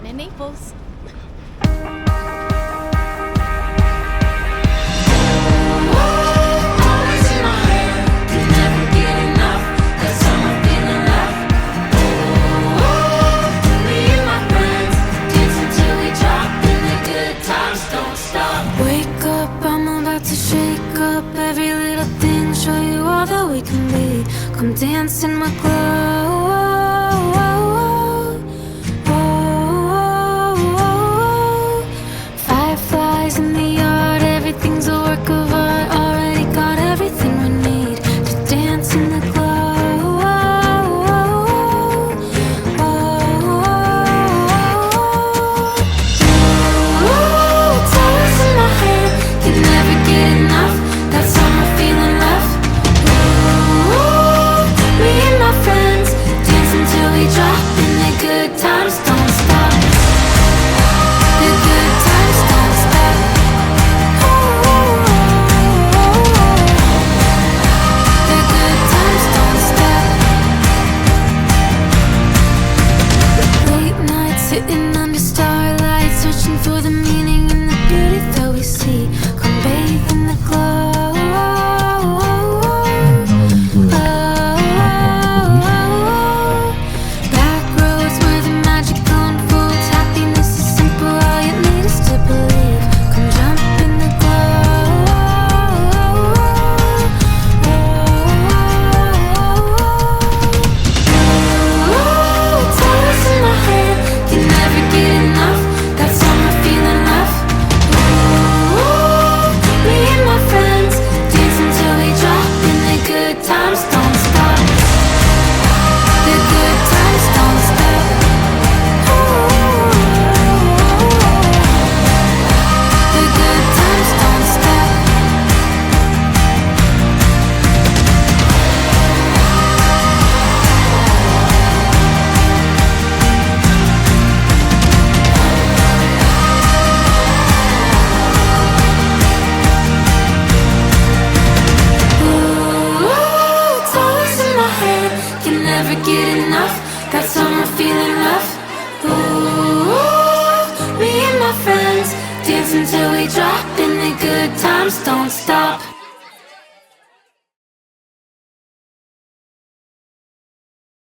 in Naples. Every little thing, show you all that we can be. Come dance in my glow. Fireflies in the yard, everything's a work of art. Already got everything we need to dance in the glow. It's always in my head, can never get enough. That summer feeling left. Me and my friends dance until we drop, and the good times don't stop. The good times don't stop. The good times don't stop. Late nights sitting under starlight, searching for the meaning in the beauty that we see. Come bathe in the glow. Back roads where the magic unfolds. Happiness is simple, all you need is to believe. Come jump in the glow. It's always in my head, can never get enough. That summer feeling left. Me and my friends dance until we drop, and the good times don't stop. The good times don't stop. The good times don't stop. It's always in my head, can never get enough. That summer feeling left. Me and my friends dance until we drop, and the good times don't stop.